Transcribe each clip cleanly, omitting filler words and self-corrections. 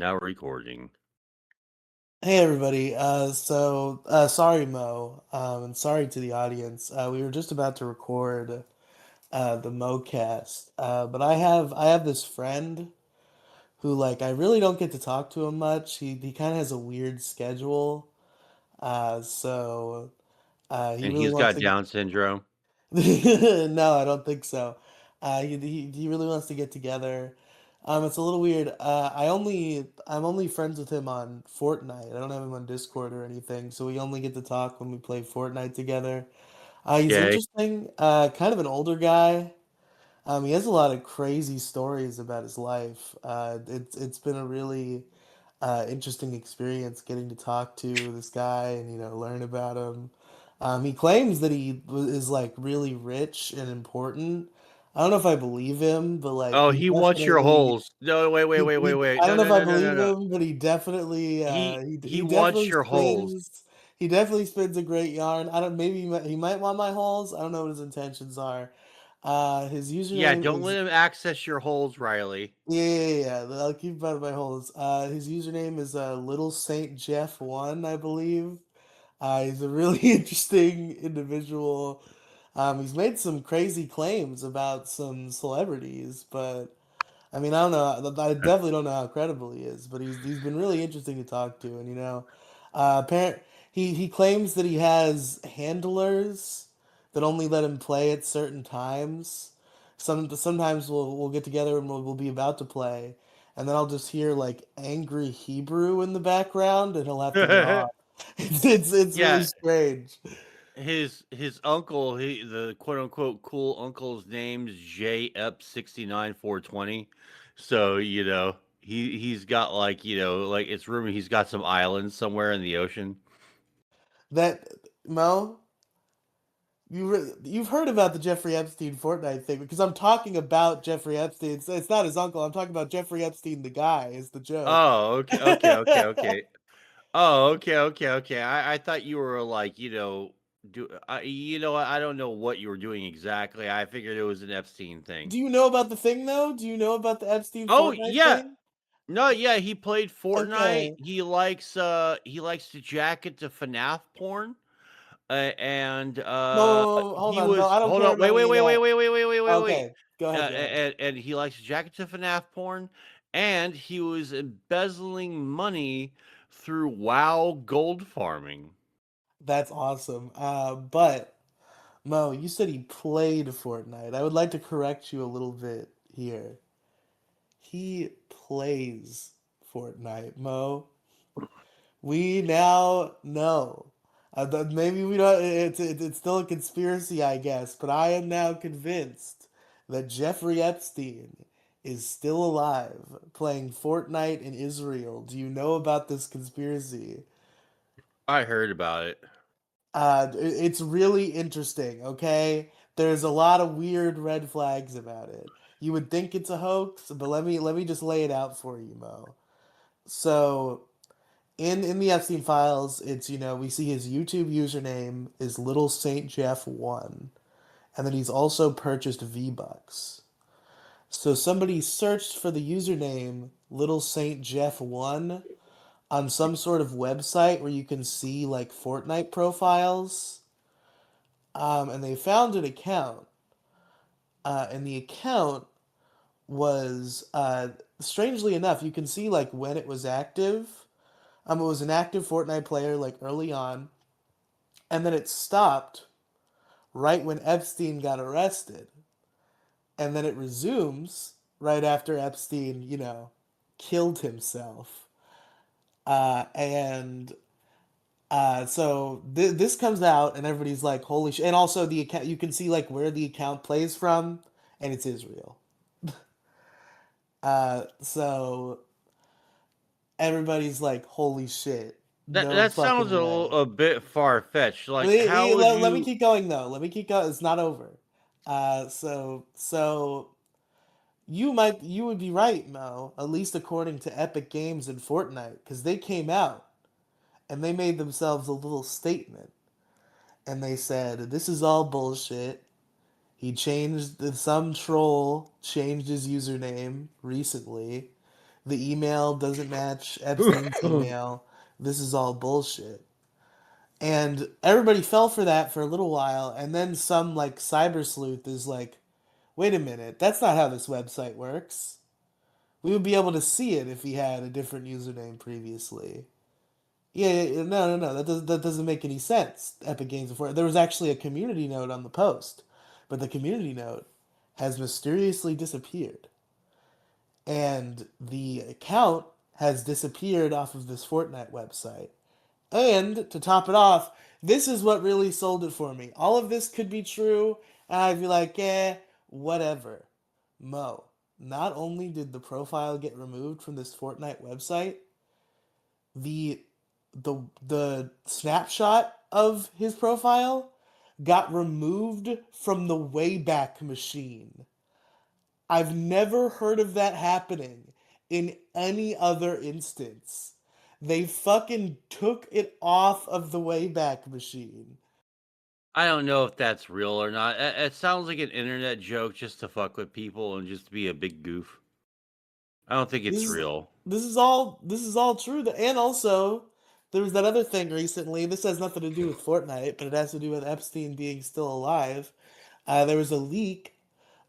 Now recording. Hey everybody. Sorry Mo, and sorry to the audience. We were just about to record the MoCast, but I have this friend who like I really don't get to talk to him much. He kind of has a weird schedule, he And really he's wants got to get. Down syndrome. No, I don't think so. He really wants to get together. It's a little weird. I'm only friends with him on Fortnite. I don't have him on Discord or anything, so we only get to talk when we play Fortnite together. He's Okay. interesting. Kind of an older guy. He has a lot of crazy stories about his life. It's been a really interesting experience getting to talk to this guy and learn about him. He claims that is like really rich and important. I don't know if I believe him, but like Oh, he wants your holes. No, wait, wait, wait, wait, wait. I No, don't know if no, I no, no, no, believe no. him, but he definitely He he wants definitely your holes. spins a great yarn. I don't maybe he might want my holes. I don't know what his intentions are. His Yeah, username don't let is him access your holes, Riley. yeah. I'll keep out of my holes. His username is Little Saint Jeff One, I believe. He's a really interesting individual. He's made some crazy claims about some celebrities, but I mean, I don't know. I definitely don't know how credible he is, but he's been really interesting to talk to, and apparent he claims that he has handlers that only let him play at certain times. Sometimes we'll get together and we'll be about to play, and then I'll just hear like angry Hebrew in the background, and he'll have to get off. It's really Yeah, strange. his uncle, the quote unquote cool uncle's name's J Ep 69420. So, he's got like it's rumored he's got some islands somewhere in the ocean. That Mo. You've heard about the Jeffrey Epstein Fortnite thing because I'm talking about Jeffrey Epstein. It's not his uncle. I'm talking about Jeffrey Epstein, the guy, is the joke. Oh, okay, okay, okay, okay. Oh, okay, okay, okay. I thought you were like, I don't know what you were doing exactly. I figured it was an Epstein thing. Do you know about the thing though? Do you know about the Epstein Oh, Fortnite yeah. thing? No, yeah, he played Fortnite. Okay. He likes to jacket to FNAF porn. And Hold he on, Mo. was I don't hold care up. about Wait, wait, any of wait, wait, that. wait, wait, wait, wait, wait, wait. Okay, go ahead. Go ahead. And he likes to jacket to FNAF porn, and he was embezzling money through WoW gold farming. That's awesome. But Mo, you said he played Fortnite. I would like to correct you a little bit here. He plays Fortnite, Mo. We now know. Maybe we don't. It's still a conspiracy, I guess. But I am now convinced that Jeffrey Epstein is still alive, playing Fortnite in Israel. Do you know about this conspiracy? I heard about it. It's really interesting. Okay, there's a lot of weird red flags about it. You would think it's a hoax, but let me just lay it out for you, Mo. So in the Epstein files, it's we see his YouTube username is Little Saint Jeff One, and then he's also purchased V-Bucks. So somebody searched for the username Little Saint Jeff One on some sort of website where you can see like Fortnite profiles, and they found an account, and the account was strangely enough, you can see like when it was active. It was an active Fortnite player like early on, and then it stopped right when Epstein got arrested. And then it resumes right after Epstein, killed himself. And so this comes out, and everybody's like, "Holy shit!" And also the account, you can see like where the account plays from, and it's Israel. So everybody's like, "Holy shit!" No That sounds fucking way. a bit far fetched. Like, how would Let me you? keep going though. Let me keep going. It's not over. So you would be right, Mo. At least according to Epic Games and Fortnite, because they came out and they made themselves a little statement, and they said this is all bullshit. Some troll changed his username recently. The email doesn't match Epstein's email. This is all bullshit. And everybody fell for that for a little while, and then some like cyber sleuth is like, wait a minute, that's not how this website works. We would be able to see it if he had a different username previously. Yeah, no. That doesn't make any sense. Epic Games before there was actually a community note on the post, but the community note has mysteriously disappeared, and the account has disappeared off of this Fortnite website. And to top it off, this is what really sold it for me. All of this could be true, and I'd be like, whatever. Mo, not only did the profile get removed from this Fortnite website, the the snapshot of his profile got removed from the Wayback Machine. I've never heard of that happening in any other instance. They fucking took it off of the Wayback Machine. I don't know if that's real or not. It sounds like an internet joke just to fuck with people and just to be a big goof. I don't think This it's is real. this is all true. And also, there was that other thing recently. This has nothing to do with Fortnite, but it has to do with Epstein being still alive. There was a leak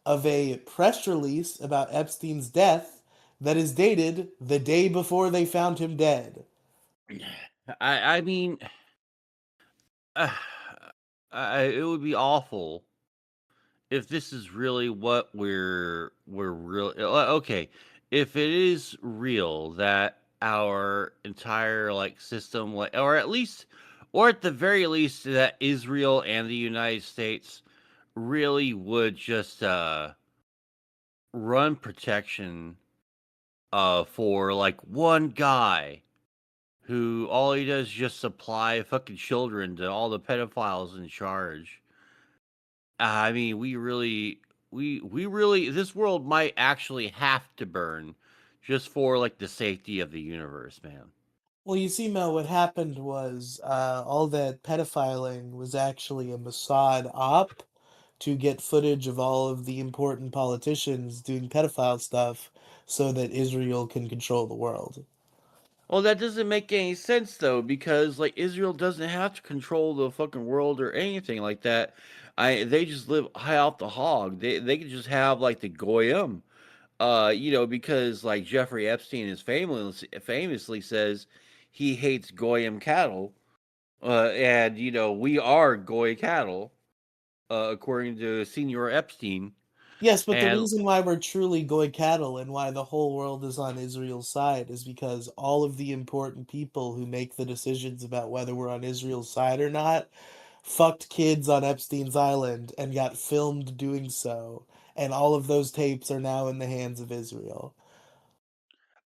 of a press release about Epstein's death that is dated the day before they found him dead. I mean, uh, it would be awful if this is really what we're real. Okay, if it is real that our entire like system, like, or at least, or at the very least, that Israel and the United States really would just run protection for like one guy who all he does is just supply fucking children to all the pedophiles in charge. I mean, we really this world might actually have to burn just for like the safety of the universe, man. Well, you see, Mel, what happened was all that pedophiling was actually a Mossad op to get footage of all of the important politicians doing pedophile stuff so that Israel can control the world. Well, that doesn't make any sense though, because like Israel doesn't have to control the fucking world or anything like that. They just live high off the hog. They could just have like the goyim, because like Jeffrey Epstein is famously says he hates goyim cattle, and we are goy cattle, according to Senior Epstein, Yes, but the and reason why we're truly goy cattle and why the whole world is on Israel's side is because all of the important people who make the decisions about whether we're on Israel's side or not fucked kids on Epstein's Island and got filmed doing so. And all of those tapes are now in the hands of Israel.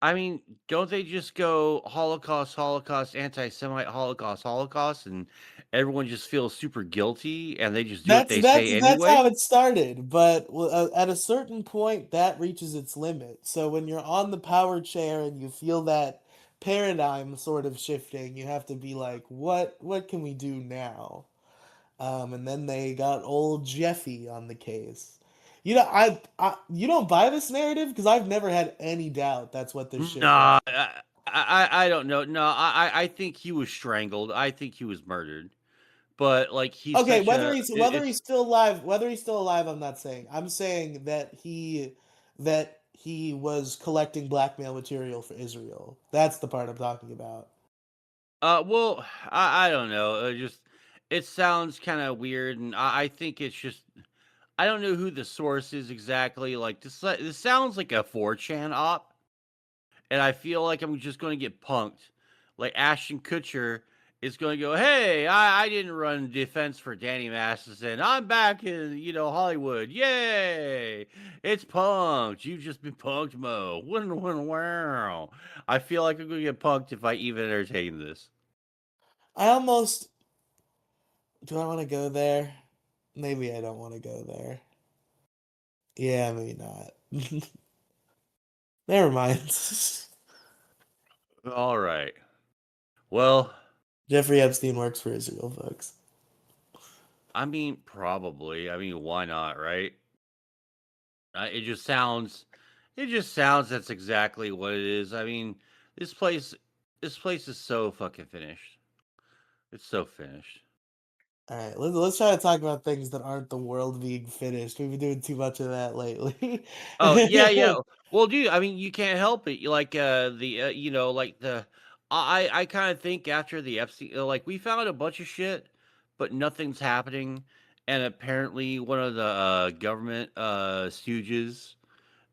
I mean, don't they just go Holocaust, Holocaust, anti-Semite, Holocaust, Holocaust, and everyone just feels super guilty and they just do what That's they that's say that's how anyway? it started, but at a certain point that reaches its limit. So when you're on the power chair and you feel that paradigm sort of shifting, you have to be like, what can we do now? And then they got old Jeffy on the case. You don't buy this narrative because I've never had any doubt that's what this shit was. Nah, I don't know. No, I think he was strangled. I think he was murdered. But like he's Okay, such whether a he's it, whether he's it's still alive, whether he's still alive, I'm not saying. I'm saying that he was collecting blackmail material for Israel. That's the part I'm talking about. well, I don't know. Just it sounds kind of weird, and I think it's just I don't know who the source is exactly. Like this sounds like a 4chan op, and I feel like I'm just going to get punked. Like Ashton Kutcher is going to go, "Hey, I didn't run defense for Danny Masterson. I'm back in Hollywood. Yay! It's punked. You've just been punked, Mo. Wow." I feel like I'm going to get punked if I even entertain this. I almost do I want to go there? Maybe I don't want to go there. Yeah, maybe not. Never mind. All right. Well, Jeffrey Epstein works for Israel, folks. I mean, probably. I mean, why not, right? It just sounds It just sounds that's exactly what it is. I mean, this place this place is so fucking finished. It's so finished. All right, let's try to talk about things that aren't the world being finished. We've been doing too much of that lately. Oh, yeah, yeah. Well, dude, I mean, you can't help it. You like you know, like the I kind of think after the Epstein, like we found a bunch of shit, but nothing's happening. And apparently, one of the government stooges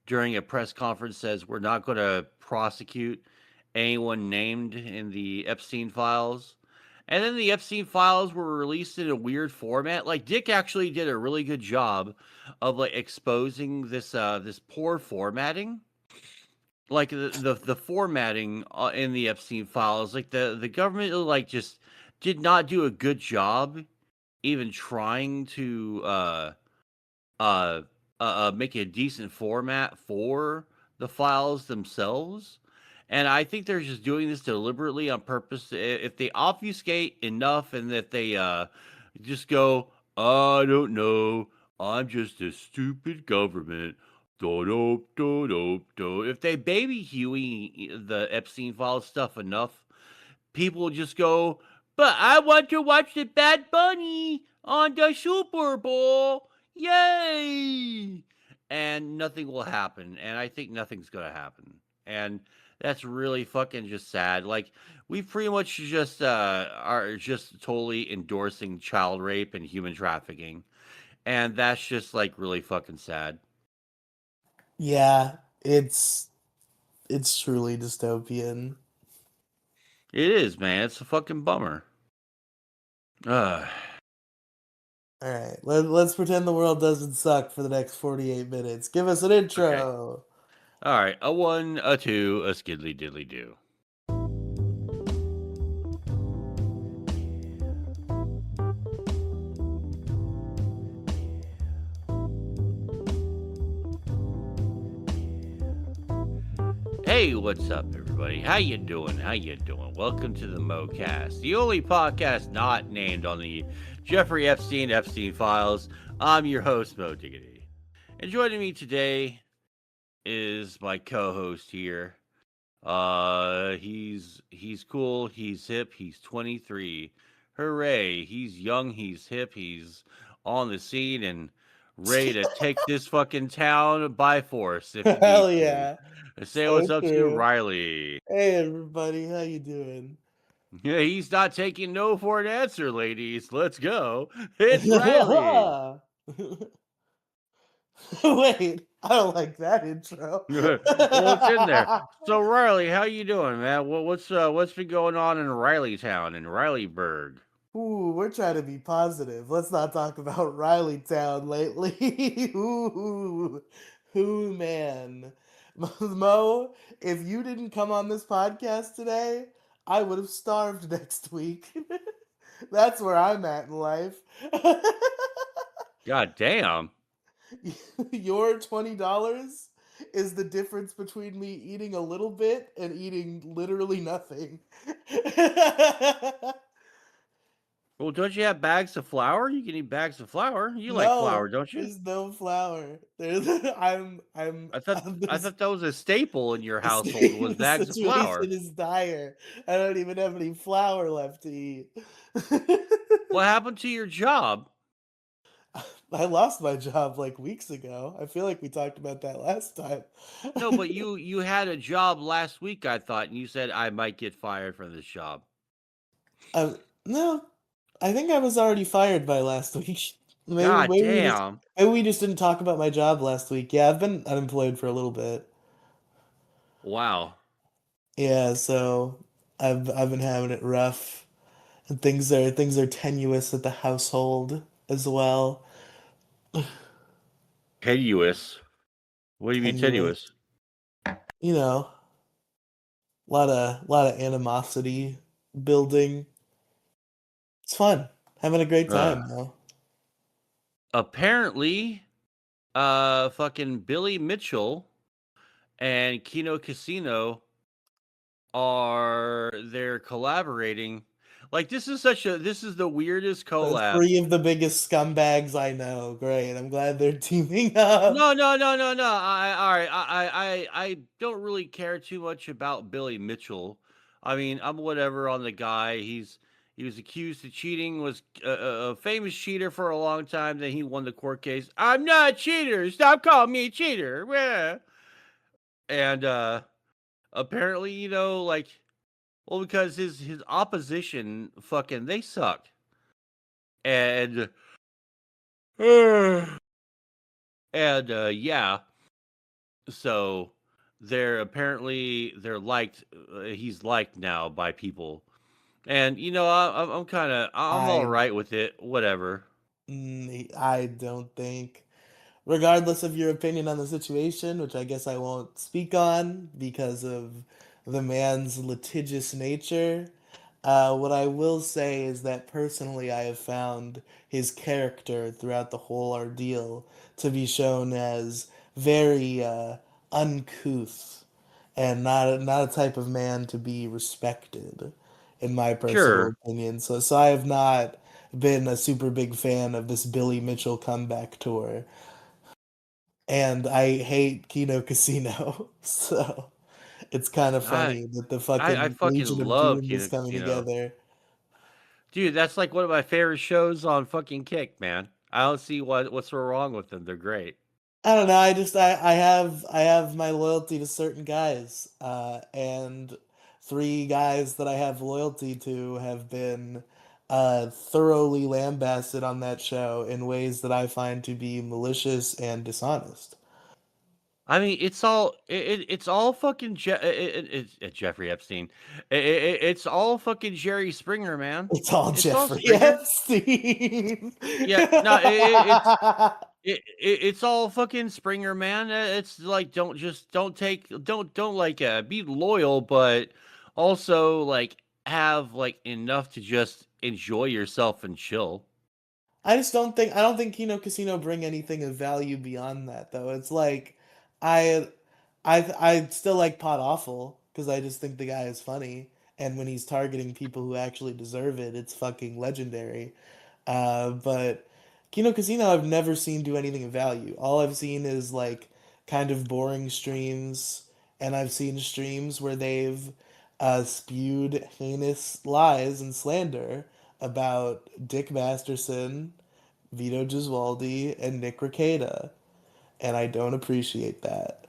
during a press conference says we're not going to prosecute anyone named in the Epstein files. And then the Epstein files were released in a weird format. Like Dick actually did a really good job of like exposing this poor formatting. Like the formatting in the Epstein files, like the government like just did not do a good job even trying to uh, make a decent format for the files themselves. And I think they're just doing this deliberately on purpose. If they obfuscate enough and that they just go, I don't know, I'm just a stupid government. Do do do do do. If they baby Huey the Epstein file stuff enough, people will just go, but I want to watch the Bad Bunny on the Super Bowl. Yay! And nothing will happen. And I think nothing's going to happen. And that's really fucking just sad. Like, we pretty much just are just totally endorsing child rape and human trafficking. And that's just like really fucking sad. Yeah, it's truly dystopian. It is, man. It's a fucking bummer. Ugh. All right, let's pretend the world doesn't suck for the next 48 minutes. Give us an Okay. intro. All right. A one, a two, a skiddly diddly do. Hey, what's up, everybody? How you doing? How you doing? Welcome to the MoCast, the only podcast not named on the Jeffrey Epstein files. I'm your host, Mo Diggity. And joining me today is my co-host here. He's cool, he's hip, he's 23. Hooray! He's young, he's hip, he's on the scene and ready to take this fucking town by force if he Hell needs to. yeah, Say so what's up to true. Riley. Hey everybody, how you doing? Yeah, he's not taking no for an answer, ladies. Let's go. It's Riley. Wait, I don't like that intro. Well, it's in there. So Riley, how you doing, man? What's been going on in Riley Town in Rileyburg? Ooh, we're trying to be positive. Let's not talk about Riley Town lately. Ooh, man. Mo, if you didn't come on this podcast today, I would have starved next week. That's where I'm at in life. God damn. Your $20 is the difference between me eating a little bit and eating literally nothing. Well, don't you have bags of flour? You can eat bags of flour. You like flour, No, don't you? there's no flour. There's I this thought that was a staple in your household was the bags of situation flour. is dire. I don't even have any flour left to eat. What happened to your job? I lost my job like weeks ago. I feel like we talked about that last time. No, but you had a job last week, I thought, and you said I might get fired from this job. No, I think I was already fired by last week. God damn. Maybe we just didn't talk about my job last week. Yeah, I've been unemployed for a little bit. Wow. Yeah, so I've been having it rough. And things are tenuous at the household as well. Tenuous. What do you mean Tenuous. tenuous? You know, lot of animosity building. It's fun. Having a great Uh, time though. apparently, fucking Billy Mitchell and Kino Casino they're collaborating. Like this is the weirdest collab. Three of the biggest scumbags I know. Great. I'm glad they're teaming up. No, no, no, no, no. All right. I don't really care too much about Billy Mitchell. I mean, I'm whatever on the guy. He was accused of cheating, was a famous cheater for a long time. Then he won the court case. I'm not a cheater. Stop calling me a cheater. Yeah. And apparently, like, well, because his opposition fucking they suck. And and yeah, so they're liked. He's liked now by people, and I'm kind of I'm all I right with it. Whatever. I don't think, regardless of your opinion on the situation, which I guess I won't speak on because of the man's litigious nature. What I will say is that personally, I have found his character throughout the whole ordeal to be shown as very uncouth and not a type of man to be respected, in my personal Sure. opinion. So I have not been a super big fan of this Billy Mitchell comeback tour, and I hate Kino Casino. So it's kind of I funny that the I fucking fucking Legion of love Doom is Kino coming Casino, together. dude. That's like one of my favorite shows on fucking Kick, man. I don't see what's so wrong with them. They're great. I don't know. I have my loyalty to certain guys, and three guys that I have loyalty to have been thoroughly lambasted on that show in ways that I find to be malicious and dishonest. I mean, it's all fucking it's Jeffrey Epstein. It's all fucking Jerry Springer, man. It's all It's all Jeffrey Springer. Epstein. Yeah, no, it's all fucking Springer, man. It's like don't like be loyal, but also like have like enough to just enjoy yourself and chill. I don't think Kino Casino bring anything of value beyond that though. It's like I I still like Pot Awful because I just think the guy is funny, and when he's targeting people who actually deserve it, it's fucking legendary. But Kino Casino I've never seen do anything of value. All I've seen is like kind of boring streams, and I've seen streams where they've spewed heinous lies and slander about Dick Masterson, Vito Giswaldi, and Nick Rekieta, and I don't appreciate that.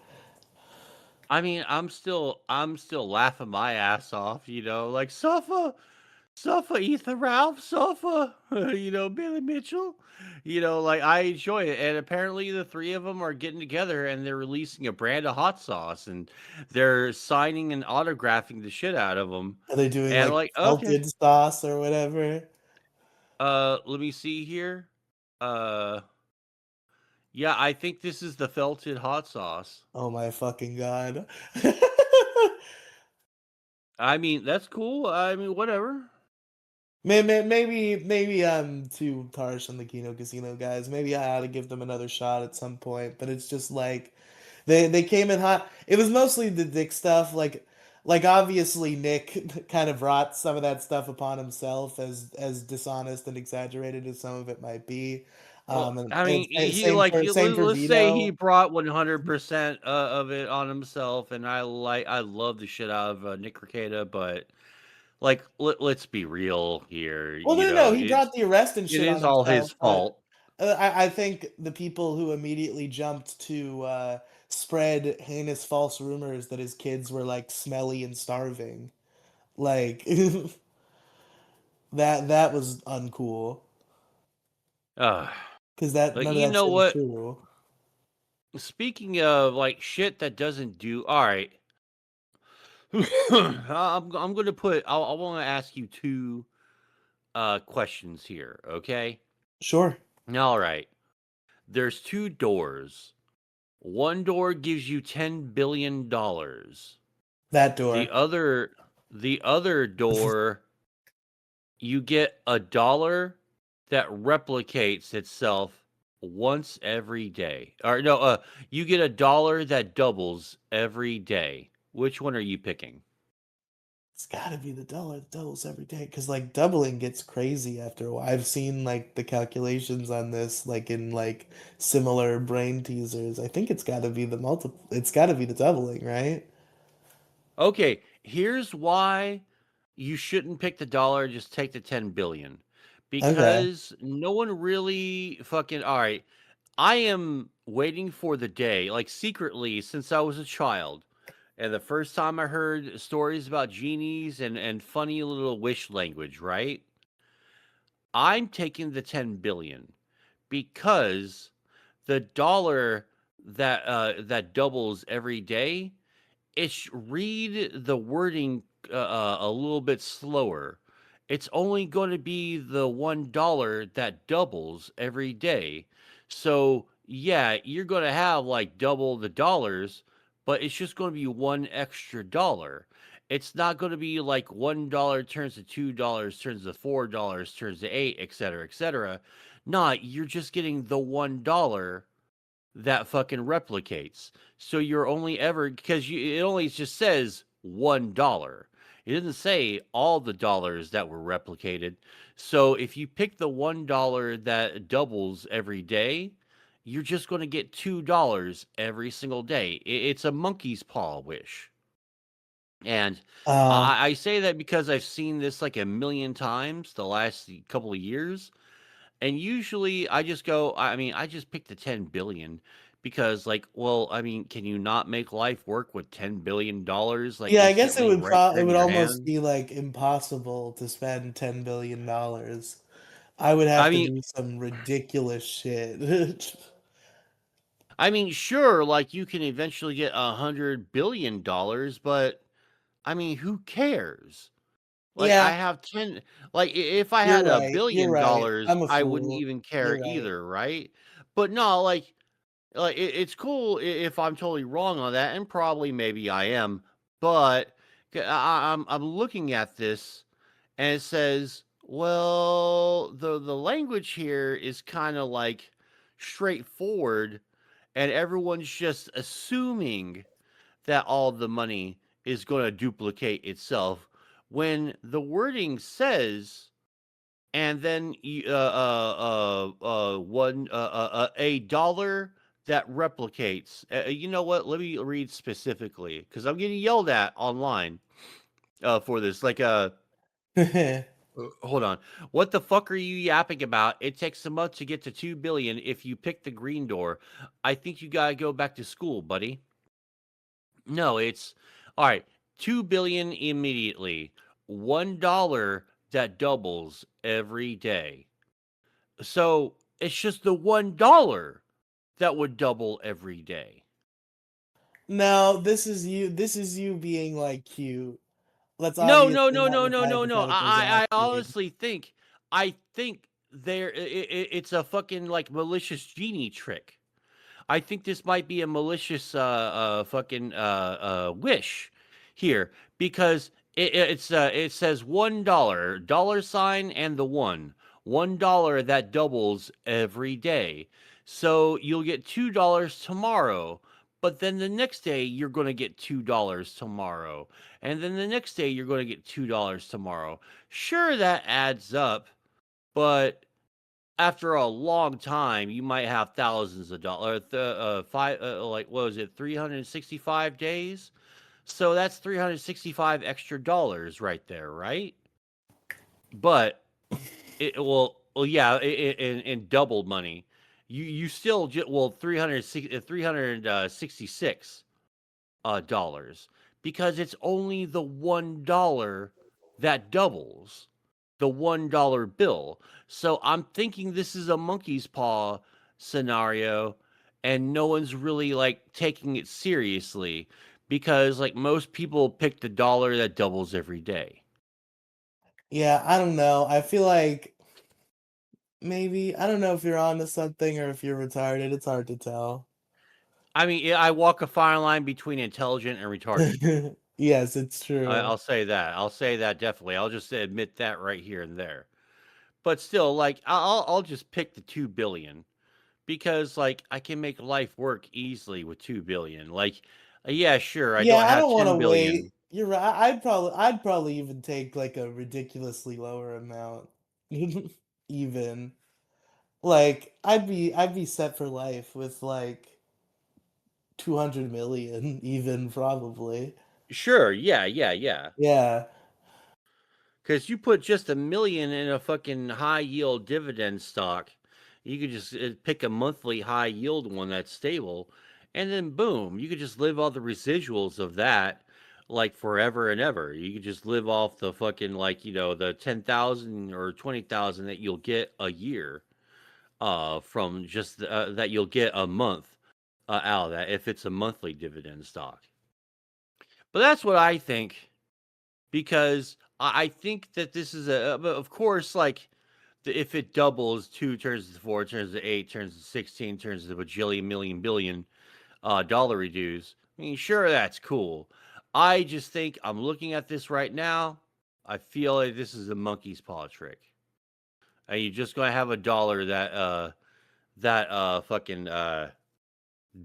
I mean, I'm still laughing my ass off, like Suffer Ethan Ralph, Suffer, Billy Mitchell. Like I enjoy it. And apparently the three of them are getting together and they're releasing a brand of hot sauce and they're signing and autographing the shit out of them. Are they doing And like like, okay, felted sauce or whatever? let me see here. Uh, yeah, I think this is the felted hot sauce. Oh my fucking god. I mean, that's cool. I mean, whatever. Maybe I'm too harsh on the Kino Casino guys. Maybe I ought to give them another shot at some point. But it's just like they came in hot. It was mostly the dick stuff. Like obviously Nick kind of brought some of that stuff upon himself as dishonest and exaggerated as some of it might be. Well, And I mean, it's he same like for same for let's say he Vito. brought 100% of it on himself, and I love the shit out of Nick Rekieta, but like let's be real here, Well, no, he brought the arrest and it shit on is all his himself, but fault. I think the people who immediately jumped to spread heinous false rumors that his kids were like smelly and starving, like that was uncool Uh, because that but none of you that know shit is what? true. Speaking of like shit that doesn't do, all right. I'm gonna put. I want to ask you two questions here. Okay. Sure, All right. There's two doors. One door gives you $10 billion. that The door. other the other door, you get a dollar that replicates itself once every day. Or no, you get a dollar that doubles every day. Which one are you picking? gotta be the dollar that doubles every day. Because like doubling gets crazy after a while. I've seen like the calculations on this, like in like similar brain teasers. I think it's gotta be the multiple. It's gotta be the doubling, right? Okay, here's why you shouldn't pick the dollar, just take the 10 billion. Okay. Because no one really fucking all right. I am waiting for the day, like secretly since I was a child. And the first time I heard stories about genies and funny little wish language, right? I'm taking the 10 billion because the dollar that doubles every day, read the wording a little bit slower. It's only going to be the $1 that doubles every day. So, yeah, you're going to have like double the dollars, but it's just going to be one extra dollar. It's not going to be like $1 turns to $2, turns to $4, turns to 8, etc., etc. Nah, you're just getting the $1 that fucking replicates. So you're only ever because it only just says $1. It doesn't say all the dollars that were replicated. So if you pick the $1 that doubles every day, you're just going to get $2 every single day. It's a monkey's paw wish. And Uh, I say that because I've seen this like a million times the last couple of years, and usually I just go, I mean, I just pick the 10 billion because like, well, I mean, can you not make life work with $10 billion like yeah, I guess instantly right it there in would your almost hand? be like impossible to spend $10 billion. I would I have to mean, do some ridiculous shit. I mean, sure, like you can eventually get $100 billion, but I mean, who cares? Like I Yeah, have 10, like if I you're had a right. You're billion right. dollars, I'm a I wouldn't fool. even care You're right. either, right? But no, like it's cool if I'm totally wrong on that, and probably maybe I am. But I'm looking at this, and it says, well, the language here is kind of like straightforward, and everyone's just assuming that all the money is going to duplicate itself when the wording says and then a dollar that replicates. You know what? Let me read specifically because I'm getting yelled at online for this. Hold on. What the fuck are you yapping about? It takes a month to get to 2 billion if you pick the green door. I think you gotta go back to school, buddy. No, it's all right. 2 billion immediately. $1 that doubles every day. So it's just the $1 that would double every day. No, this is you being like cute. Let's No, no, obviously no, not no, with no, no, no. hypotheticals I asking. honestly think, it's a fucking like malicious genie trick. I think this might be a malicious fucking wish here because it says $1 sign and the $1 that doubles every day. So you'll get $2 tomorrow, but then the next day you're going to get $2 tomorrow, and then the next day you're going to get $2 tomorrow. Sure, that adds up, but after a long time, you might have thousands of dollars. Like what was it, 365 days? So that's 365 extra dollars right there, right? But yeah, in doubled money, you still get well 366 dollars because it's only the $1 that doubles the $1 bill. So I'm thinking this is a monkey's paw scenario, and no one's really like taking it seriously because like most people pick the dollar that doubles every day. Yeah, I don't know. I feel like maybe I don't know if you're onto something or if you're retarded. It's hard to tell. I mean, yeah, I walk a fine line between intelligent and retarded. Yes, it's true. I'll say that. I'll say that definitely. I'll just admit that right here and there. But still, like I'll just pick the 2 billion because like I can make life work easily with 2 billion. Like, yeah, sure, I Yeah, don't I have don't want to 10 wait. billion. You're right. I'd probably even take like a ridiculously lower amount. Even like I'd be set for life with like 200 million even probably. Sure, yeah, yeah, yeah. Yeah. Because you put just 1 million in a fucking high yield dividend stock, you could just pick a monthly high yield one that's stable, and then boom, you could just live off the residuals of that like forever and ever. You could just live off the fucking like the 10,000 or 20,000 that you'll get a year from just that you'll get a month out of that if it's a monthly dividend stock. But that's what I think because I think that this is but of course, like if it doubles, two turns to four, turns to eight, turns to 16, turns to bajillion, million, billion dollar reduce. I mean, sure, that's cool. I just think I'm looking at this right now. I feel like this is a monkey's paw trick, and you're just gonna have a dollar that fucking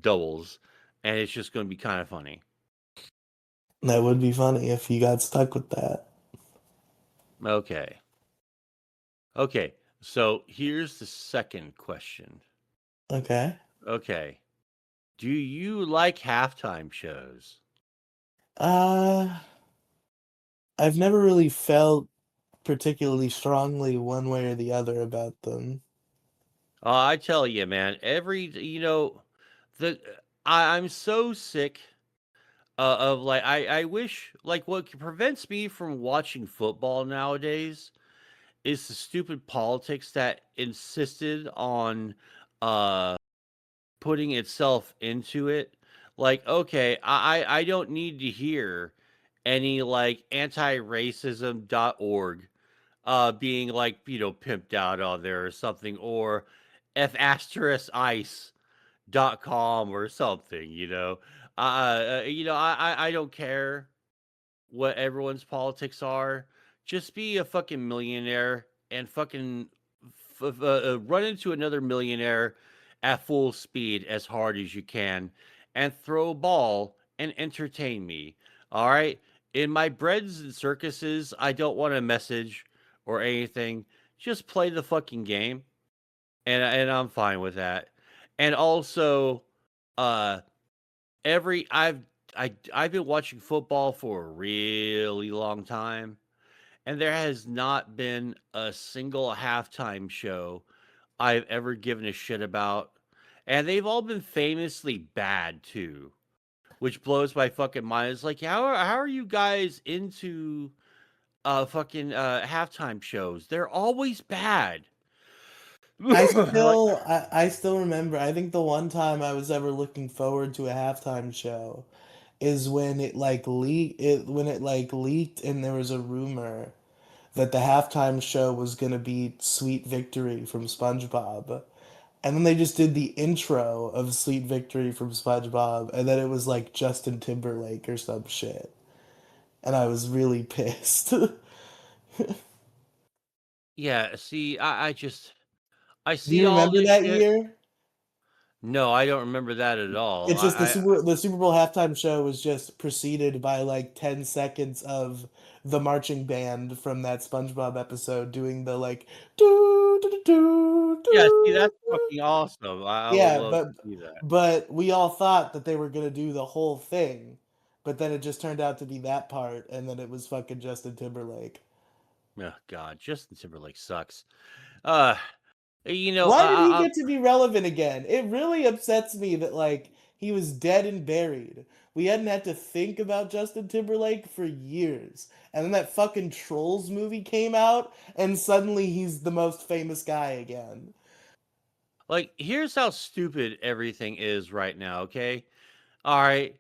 doubles, and it's just gonna be kind of funny. That would be funny if you got stuck with that. Okay. Okay, so here's the second question. Okay. Okay, do you like halftime shows? Uh, I've never really felt particularly strongly one way or the other about them. I tell you, man, the I'm so sick of like I wish like what prevents me from watching football nowadays is the stupid politics that insisted on uh putting itself into it. Like, okay, I don't need to hear any like anti-racism.org being like, pimped out on there or something, or F asterisk ice.com or something, I don't care what everyone's politics are. Just be a fucking millionaire and fucking run into another millionaire at full speed as hard as you can and throw a ball and entertain me. All right. In my breads and circuses, I don't want a message or anything. Just play the fucking game, and I'm fine with that. And also, uh, every I've been watching football for a really long time, and there has not been a single halftime show I've ever given a shit about, and they've all been famously bad too, which blows my fucking mind. It's like how are you guys into fucking halftime shows? They're always bad. Like, I still remember, I think the one time I was ever looking forward to a halftime show is when it like leaked and there was a rumor that the halftime show was gonna be Sweet Victory from SpongeBob. And then they just did the intro of Sweet Victory from SpongeBob, and then it was like Justin Timberlake or some shit. And I was really pissed. yeah, see, I Do see you all remember this that shit. year? No, I don't remember that at all. It's just I the Super Bowl halftime show was just preceded by like 10 seconds of the marching band from that SpongeBob episode doing the like doo doo doo doo Yeah, see, doo. that's fucking awesome. I would Yeah, love to see that. but we all thought that they were gonna do the whole thing, but then it just turned out to be that part, and then it was fucking Justin Timberlake. Oh God, Justin Timberlake sucks. Uh, Why did he get to be relevant again? It really upsets me that like he was dead and buried. We hadn't had to think about Justin Timberlake for years. And then that fucking Trolls movie came out and suddenly he's the most famous guy again. like here's how stupid everything is right now. Okay, all right.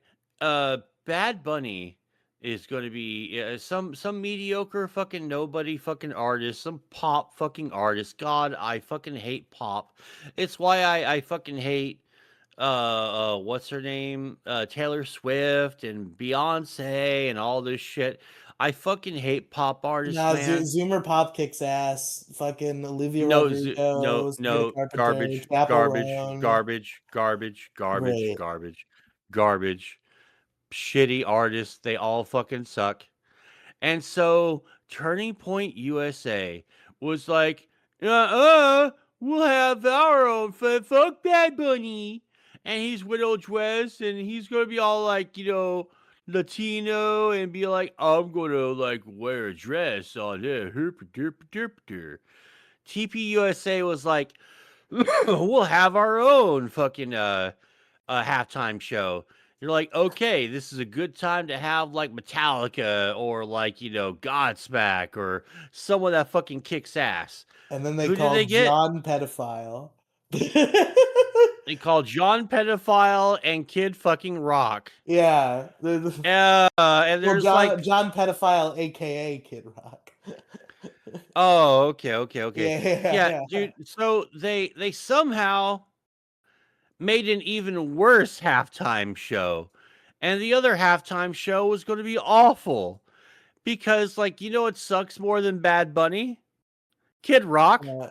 Bad Bunny is going to be some mediocre fucking nobody fucking artist, some pop fucking artist. God, I fucking hate pop. It's why I fucking hate what's her name? Taylor Swift and Beyonce and all this shit. I fucking hate pop artists, Nah, man. Zoomer Pop kicks ass. Fucking Olivia No, Rodrigo, Sabrina no, Carpenter, garbage, Chappell garbage, Roan. garbage, garbage, garbage, Great. garbage, garbage. shitty artists. They all fucking suck. And so Turning Point USA was like, we'll have our own fuck Bad Bunny. And he's Widow Dress, and he's gonna be all like, Latino, and be like, I'm gonna like wear a dress on there. TPUSA was like, we'll have our own fucking halftime show. You're like, okay, this is a good time to have like Metallica or like, Godsmack or someone that fucking kicks ass. And then they Who did they called get? John pedophile. They called John Pedophile and Kid fucking Rock. Yeah. And Well, there's like, John pedophile, aka Kid Rock. oh, okay. Yeah, Yeah, yeah. dude. So they somehow made an even worse halftime show. And the other halftime show was going to be awful. Because, like, what sucks more than Bad Bunny? Kid Rock. Uh,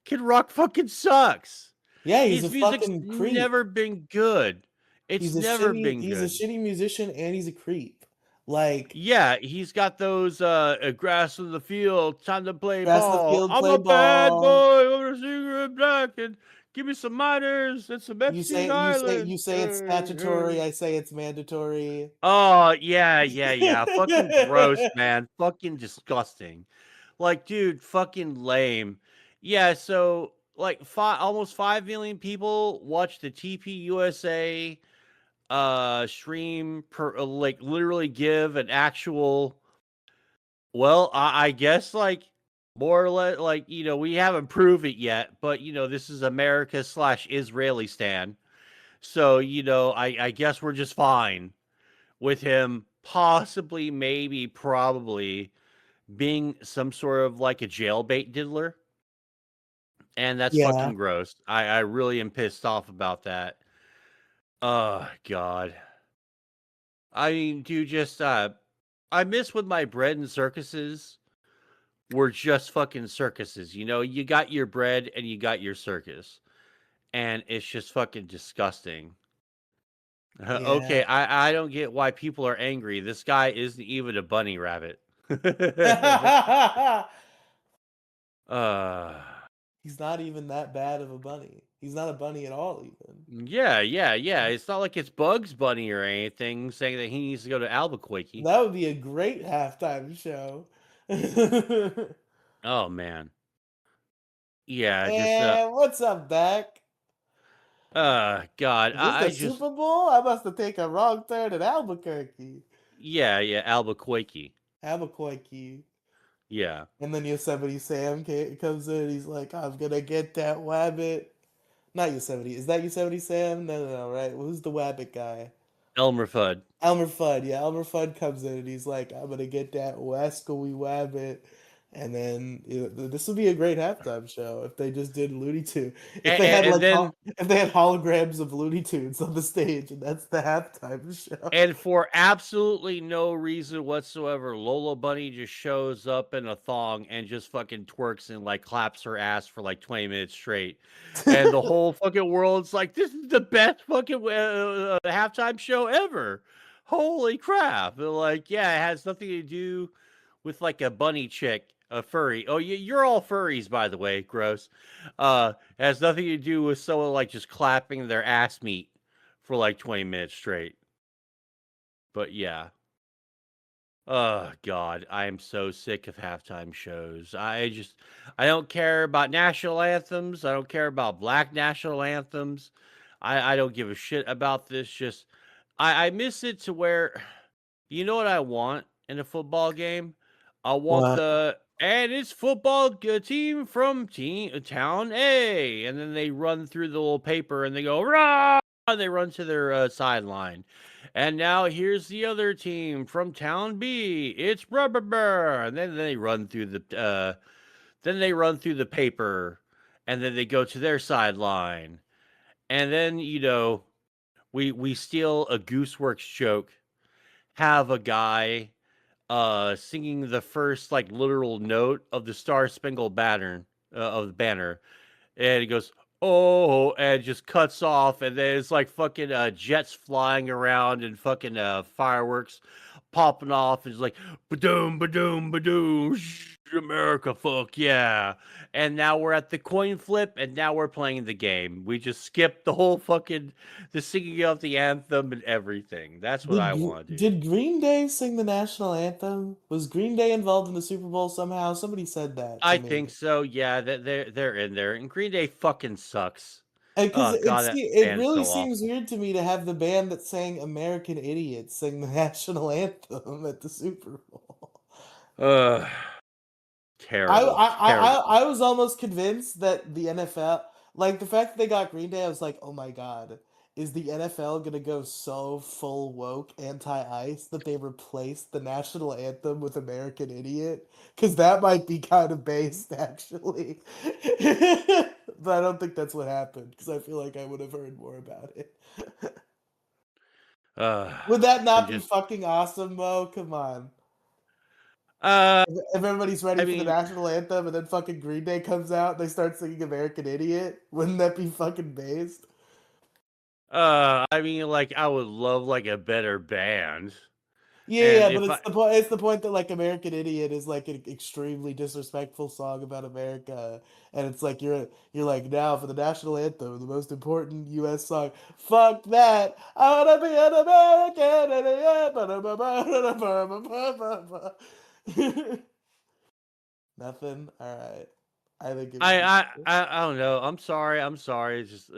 Kid Rock fucking sucks. yeah, he's a His music's fucking creep. never been good. It's never been He's a good. shitty musician and he's a creep. Like, Yeah, he's got those grass in the field, time to play grass in the ball. field, I'm play a bad ball. boy, I'm a cigarette black, and give me some minors and some Epstein You Island. say it's statutory, I say it's mandatory. Oh, yeah. Fucking gross, man. Fucking disgusting. Like, dude, fucking lame. Yeah, so like almost 5 million people watch the TPUSA stream per like literally give an actual, well, I guess like more or less, like, we haven't proved it yet, but this is America slash Israeli stan. So, I guess we're just fine with him possibly, maybe, probably being some sort of like a jailbait diddler. And that's Yeah. fucking gross. I really am pissed off about that. Oh God. I mean, dude, just I miss when my bread and circuses were just fucking circuses. You got your bread and you got your circus. And it's just fucking disgusting. Yeah. Okay, I don't get why people are angry. This guy isn't even a bunny rabbit. uh He's not even that bad of a bunny. He's not a bunny at all, even. yeah. It's not like it's Bugs Bunny or anything saying that he needs to go to Albuquerque. That would be a great halftime show. Oh man. Yeah, just And what's up, Dak? God, Is this I the just Super Bowl? I must have taken a wrong turn at Albuquerque. yeah, Albuquerque. Albuquerque. Yeah. And then Yosemite Sam comes in. He's like, I'm going to get that wabbit. Not Yosemite. Is that Yosemite Sam? No, right? Well, who's the wabbit guy? Elmer Fudd. Elmer Fudd. Yeah, Elmer Fudd comes in and he's like, I'm going to get that wascally wabbit. And then this would be a great halftime show if they just did Looney Tunes. If And, they had and, and like then if they had holograms of Looney Tunes on the stage, and that's the halftime show. and for absolutely no reason whatsoever, Lola Bunny just shows up in a thong and just fucking twerks and like claps her ass for like 20 minutes straight. And the whole fucking world's like, this is the best fucking halftime show ever. Holy crap. They're like, yeah, it has nothing to do with like a bunny chick, a furry. Oh, you're all furries, by the way. Gross. It has nothing to do with someone like just clapping their ass meat for like 20 minutes straight. But yeah. Oh God, I am so sick of halftime shows. I don't care about national anthems. I don't care about black national anthems. I don't give a shit about this. Just I miss it to where, you know what I want in a football game? I want What? the and it's football team from town A, and then they run through the little paper and they go rah, and they run to their sideline. And now here's the other team from town B. It's blah blah blah, and then they run through the paper, and then they go to their sideline, and then we steal a Gooseworks joke, have a guy singing the first like literal note of the Star Spangled Banner of the banner, and he goes, oh, and just cuts off, and then it's like fucking jets flying around and fucking fireworks popping off. It's like badoom, badoom, badoom, America, fuck yeah! And now we're at the coin flip, and now we're playing the game. We just skipped the whole fucking the singing of the anthem and everything. That's what I want to do. Did Green Day sing the national anthem? Was Green Day involved in the Super Bowl somehow? Somebody said that to I me. think so. Yeah, that they're in there, and Green Day fucking sucks. And because Oh god, that it band's really so seems awful. weird to me to have the band that sang American Idiot sing the national anthem at the Super Bowl. Ugh, terrible, terrible. I was almost convinced that the NFL, like the fact that they got Green Day, I was like, oh my God, is the NFL gonna go so full woke anti-ice that they replace the national anthem with American Idiot? Because that might be kind of based, actually. But I don't think that's what happened, because I feel like I would have heard more about it. Uh, Would that and not be just fucking awesome, Mo? Come on. uh, If everybody's ready I for the mean, national anthem and then fucking Green Day comes out and they start singing American Idiot, wouldn't that be fucking based? I mean, like I would love like a better band, Yeah, and yeah, but if I it's the point that like American Idiot is like an extremely disrespectful song about America, and it's like you're like now for the national anthem, the most important U.S. song. Fuck that! I wanna be an American. Nothing. All right. I think it would I be. I I, I don't know. I'm sorry. It's just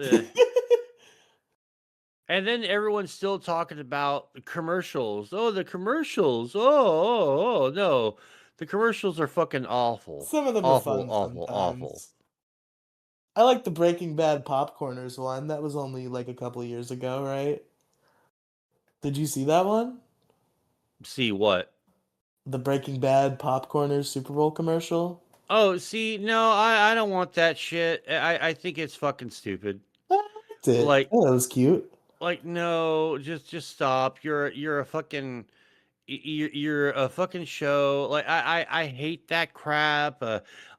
and then everyone's still talking about the commercials. Oh, the commercials. No, the commercials are fucking awful, Some of them are awful, fun awful, awful. sometimes. I like the Breaking Bad Popcorners one. That was only like a couple years ago, right? Did you see that one? See what? The Breaking Bad Popcorners Super Bowl commercial? Oh, see, no, I don't want that shit. I think it's fucking stupid. I liked it. Like Oh, that was cute. no, just stop. You're a fucking you're a fucking show. Like I hate that crap.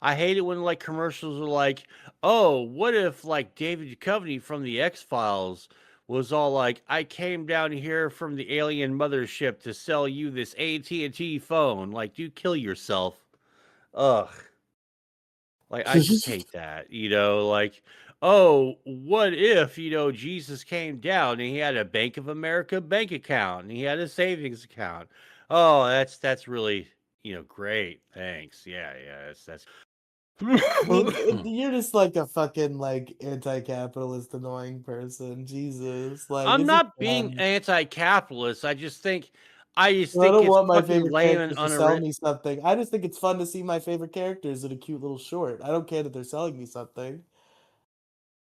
I hate it when like commercials are like, oh, what if like David Duchovny from the X Files was all like, I came down here from the alien mothership to sell you this AT&T phone. Like, do kill yourself. Ugh. Like, I just hate that, like, oh, what if, Jesus came down and he had a Bank of America bank account and he had a savings account. Oh, that's really, great. Thanks. Yeah, that's I mean, you're just like a fucking like anti-capitalist annoying person. Jesus, like I'm it's just not being fun. anti-capitalist. I just I think don't it's want my fucking favorite lame and characters to sell unoriginal. me something. I just think it's fun to see my favorite characters in a cute little short. I don't care that they're selling me something.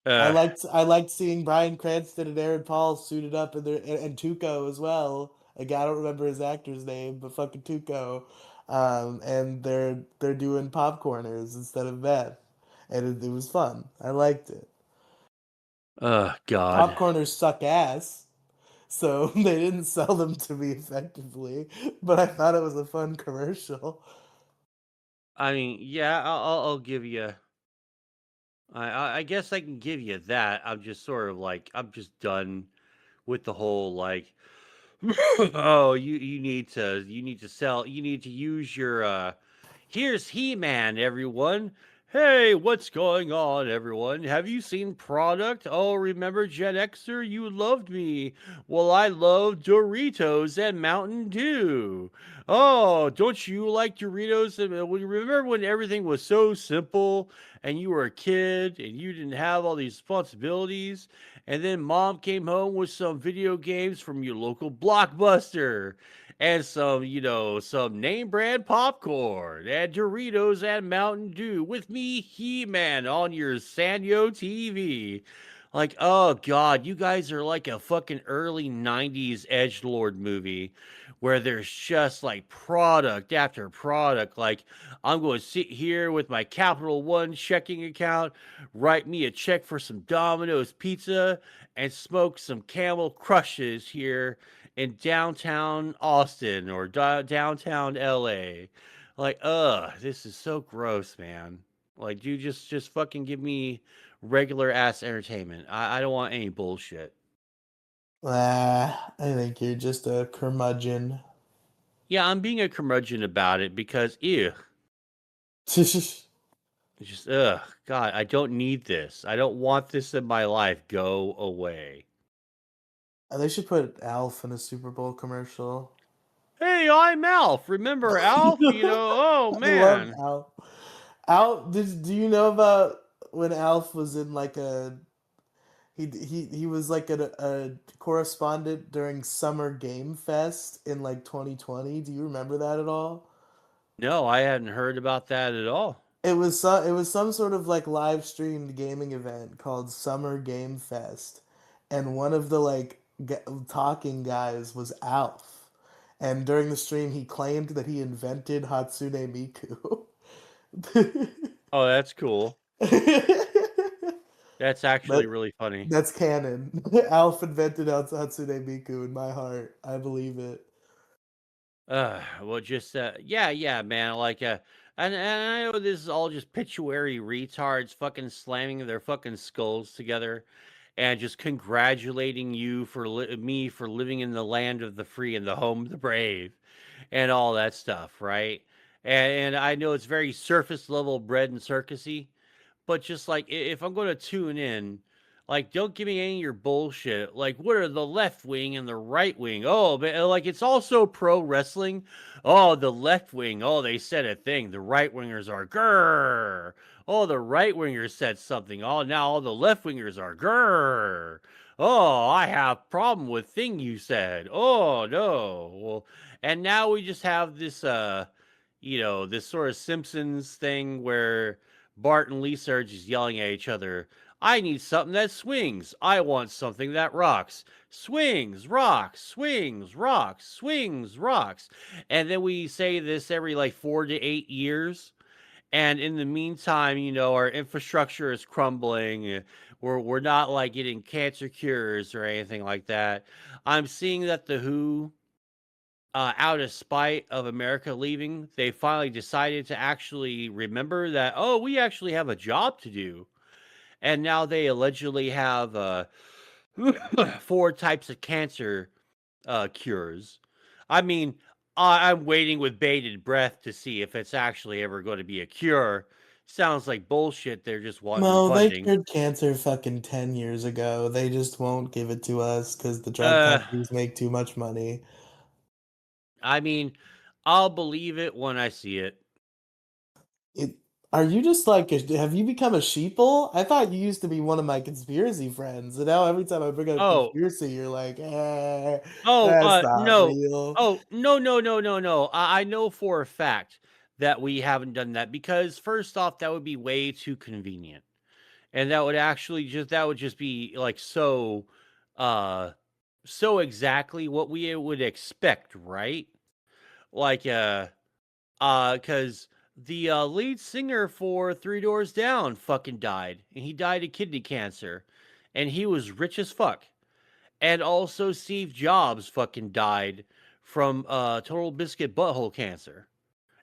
Uh, I liked seeing Bryan Cranston and Aaron Paul suited up in their and Tuco as well. Like I don't remember his actor's name, but fucking Tuco. And they're doing popcorners instead of meth, and it was fun. I liked it. God. Popcorners suck ass, so they didn't sell them to me effectively. But I thought it was a fun commercial. I mean, yeah, I'll give you. I guess I can give you that. I'm just sort of like I'm just done with the whole like oh you need to use your here's He-Man everyone. Hey, what's going on everyone? Have you seen product? Oh, remember Gen Xer? You loved me. Well, I love Doritos and Mountain Dew. Oh, don't you like Doritos? Remember when everything was so simple and you were a kid and you didn't have all these responsibilities? And then mom came home with some video games from your local Blockbuster and some, some name brand popcorn and Doritos and Mountain Dew with me, He Man, on your Sanyo TV. Like, oh God, you guys are like a fucking early 90s edgelord movie where there's just like product after product. Like, I'm going to sit here with my Capital One checking account, write me a check for some Domino's pizza, and smoke some Camel Crushes here in downtown Austin or downtown LA. Like, this is so gross, man. Like, dude, just fucking give me regular ass entertainment. I don't want any bullshit. I think you're just a curmudgeon. Yeah, I'm being a curmudgeon about it because ew, it's just ugh, God, I don't need this. I don't want this in my life. Go away. They should put Alf in a Super Bowl commercial. Hey, I'm Alf. Remember Alf? Oh I love man. Alf. Alf, do you know about when Alf was in like a he was like a correspondent during Summer Game Fest in like 2020? Do you remember that at all? No, I hadn't heard about that at all. It was some sort of like live streamed gaming event called Summer Game Fest, and one of the like talking guys was Alf, and during the stream he claimed that he invented Hatsune Miku. Oh, that's cool. That's actually That really funny. that's canon. Alf invented Hatsune Miku in my heart. I believe it. Well, just yeah, man. Like, and I know this is all just pituitary retards fucking slamming their fucking skulls together, and just congratulating you for me for living in the land of the free and the home of the brave, and all that stuff, right? And I know it's very surface level bread and circusy, but just like if I'm going to tune in, like don't give me any of your bullshit. Like what are the left wing and the right wing? Oh, but like it's also pro wrestling. Oh, the left wing. Oh, they said a thing. The right wingers are grrr. Oh, the right wingers said something. Oh, now all the left wingers are grrr. Oh, I have problem with thing you said. Oh no. Well, and now we just have this this sort of Simpsons thing where Bart and Lisa are just yelling at each other. I need something that swings. I want something that rocks. Swings, rocks, swings, rocks, swings, rocks. And then we say this every like 4 to 8 years. And in the meantime, our infrastructure is crumbling. We're not like getting cancer cures or anything like that. I'm seeing that the WHO, out of spite of America leaving, they finally decided to actually remember that, oh, we actually have a job to do. And now they allegedly have 4 types of cancer cures. I mean, I'm waiting with bated breath to see if it's actually ever going to be a cure. Sounds like bullshit. They're just wanting Mo, they funding. cured cancer fucking 10 years ago. They just won't give it to us because the drug Uh, companies make too much money. I mean, I'll believe it when I see it. It, are you just like, have you become a sheeple? I thought you used to be one of my conspiracy friends, and now every time I bring up Oh, conspiracy, you're like, Oh, that's not no. real. Oh, no, no, no, no, no. I know for a fact that we haven't done that because first off, that would be way too convenient. And that would just be like uh so exactly what we would expect, right? Like cuz the lead singer for 3 Doors Down fucking died. And he died of kidney cancer. And he was rich as fuck. And also Steve Jobs fucking died from Total Biscuit butthole cancer.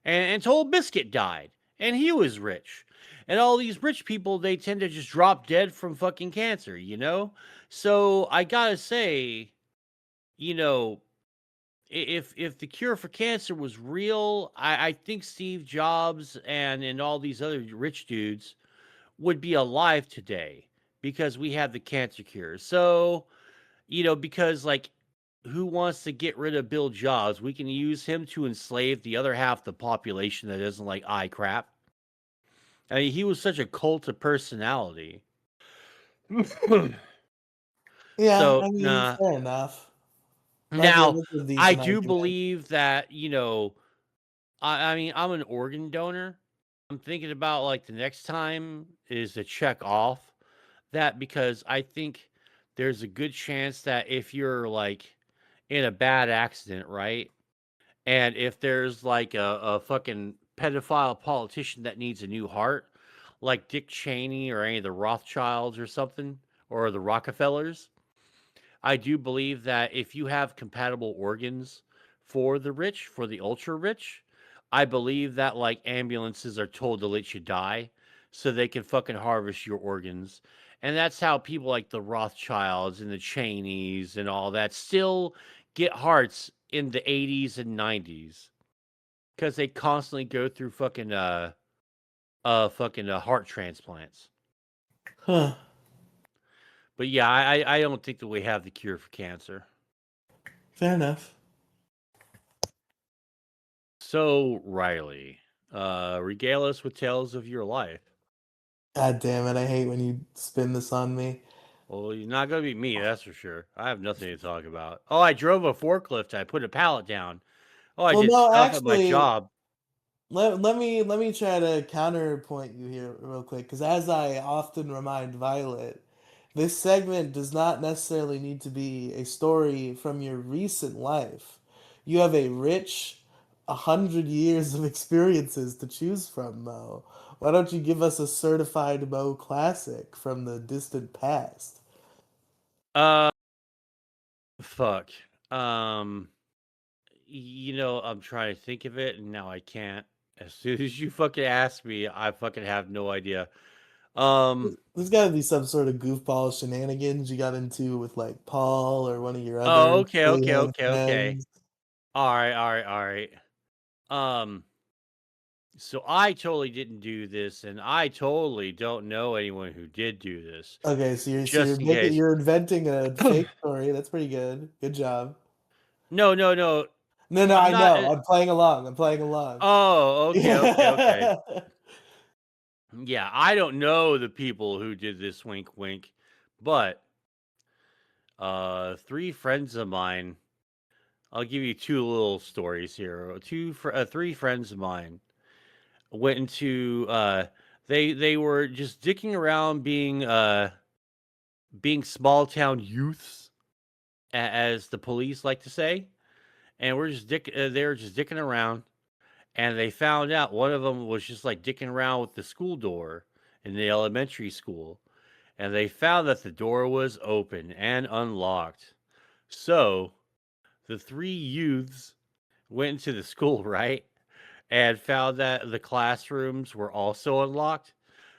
And Total Biscuit died. And he was rich. And all these rich people, they tend to just drop dead from fucking cancer, you know? So I gotta say, you know, if the cure for cancer was real, I think Steve Jobs and all these other rich dudes would be alive today because we have the cancer cure. So because like who wants to get rid of Bill Jobs? We can use him to enslave the other half of the population that doesn't like eye crap. I mean, he was such a cult of personality. Yeah, So, I mean, fair enough. now That's a I decent do argument. believe that, I mean, I'm an organ donor. I'm thinking about like the next time is to check off that because I think there's a good chance that if you're like in a bad accident, right? And if there's like a fucking pedophile politician that needs a new heart, like Dick Cheney or any of the Rothschilds or something, or the Rockefellers, I do believe that if you have compatible organs for the rich, for the ultra rich, I believe that like ambulances are told to let you die so they can fucking harvest your organs. And that's how people like the Rothschilds and the Cheneys and all that still get hearts in the 80s and 90s because they constantly go through fucking heart transplants. Huh. But yeah, I don't think that we have the cure for cancer. Fair enough. So Riley, regale us with tales of your life. God damn it! I hate when you spin this on me. Well, you're not gonna be me, that's for sure. I have nothing to talk about. Oh, I drove a forklift. I put a pallet down. Oh, I Well, did no, stuff at my actually, job. let me try to counterpoint you here real quick, because as I often remind Violet, this segment does not necessarily need to be a story from your recent life. You have a rich 100 years of experiences to choose from, Mo. Why don't you give us a certified Mo classic from the distant past? Uh, fuck. Um, I'm trying to think of it, and now I can't. As soon as you fucking ask me, I fucking have no idea. Um. There's got to be some sort of goofball shenanigans you got into with like Paul or one of your Oh, other okay, silly okay, head okay, okay. friends. All right, all right, all right. Um. So I totally didn't do this, and I totally don't know anyone who did do this. Okay, so you're Just in making case. you're inventing a fake story. That's pretty good. Good job. No, no, no. No, no, I'm I not. know. I'm playing along. I'm playing along. Oh, okay, okay, okay. Yeah. Yeah, I don't know the people who did this. Wink, wink. But three friends of mine. I'll give you two little stories here. Three friends of mine went into. They were just dicking around, being small town youths, as the police like to say, and they were just dicking around, and they found out one of them was just like dicking around with the school door in the elementary school, and they found that the door was open and unlocked. So the three youths went into the school, right? And found that the classrooms were also unlocked.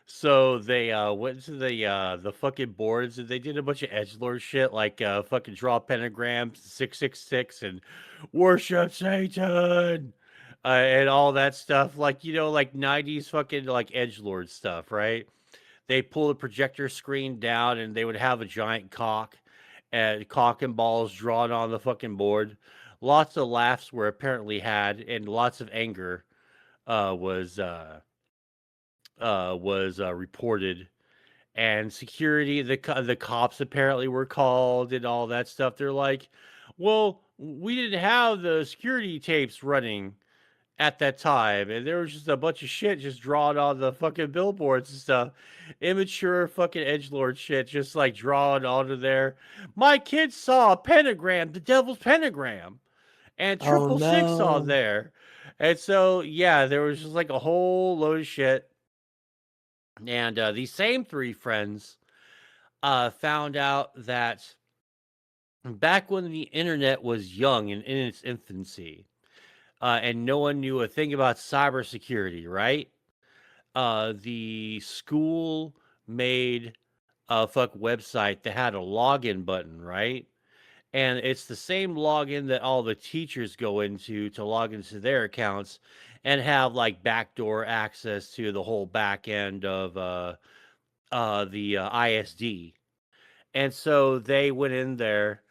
So they went to the fucking boards and they did a bunch of edgelord shit like fucking draw pentagrams, 666, and worship Satan, and all that stuff. Like like 90s fucking like edgelord stuff, right? They pull the projector screen down and they would have a giant cock and cock and balls drawn on the fucking board. Lots of laughs were apparently had, and lots of anger uh, was uh, was reported. And security, the cops apparently were called and all that stuff. They're like, "Well, we didn't have the security tapes running at that time, and there was just a bunch of shit just drawn on the fucking billboards and stuff. Immature fucking edgelord shit, just like drawn onto there. My kids saw a pentagram, the devil's pentagram, and Oh 666 on no. there." And so, yeah, there was just like a whole load of shit. And these same three friends found out that back when the internet was young and in its infancy, and no one knew a thing about cybersecurity, right? The school made a website that had a login button, right? And it's the same login that all the teachers go into to log into their accounts and have like backdoor access to the whole back end of the ISD. And so they went in there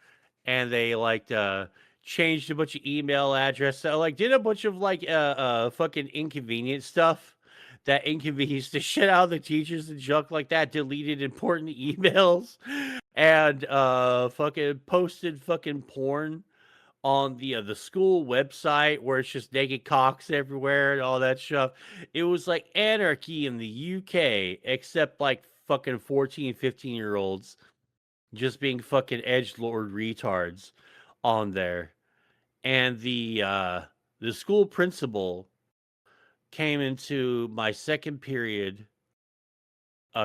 and they like changed a bunch of email address, so, like did a bunch of like fucking inconvenient stuff that inconvenienced the shit out of the teachers and junk like that. Deleted important emails and fucking posted fucking porn on the school website where it's just naked cocks everywhere and all that stuff. It was like anarchy in the UK, except like fucking 14, 15-year olds just being fucking edge lord retards on there. And the school principal came into my second period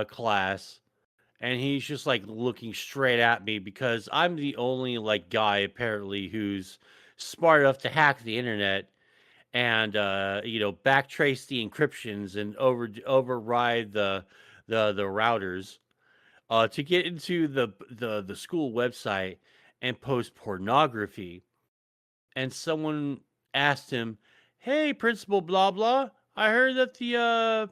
class, and he's just like looking straight at me because I'm the only like guy apparently who's smart enough to hack the internet and backtrace the encryptions and override the routers to get into the school website and post pornography. And someone asked him, "Hey, Principal blah blah, I heard that the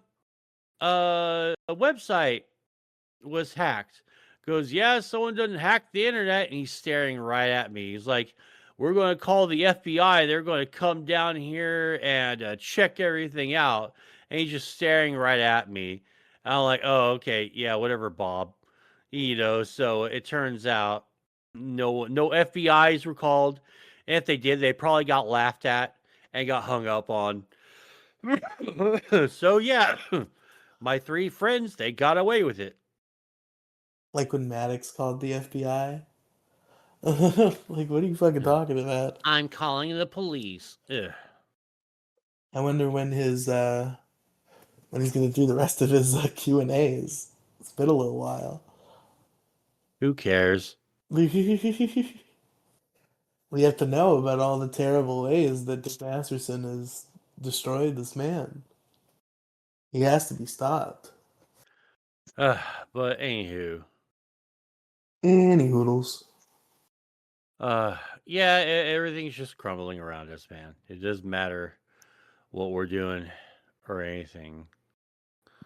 website was hacked." Goes, "Yeah, someone doesn't hack the internet." And he's staring right at me. He's like, "We're going to call the FBI. They're going to come down here and check everything out." And he's just staring right at me. And I'm like, "Oh, okay, yeah, whatever, Bob." So it turns out no FBI's were called. And if they did, they probably got laughed at and got hung up on. So yeah, my three friends, they got away with it. Like when Maddox called the FBI. Like, what are you fucking talking about? I'm calling the police. Ugh. I wonder when he's gonna do the rest of his Q&As. It's been a little while. Who cares? We have to know about all the terrible ways that Dick Masterson has destroyed this man. He has to be stopped. Ugh, but anywho, Any hoodles. uh, yeah, everything's just crumbling around us, man. It doesn't matter what we're doing or anything.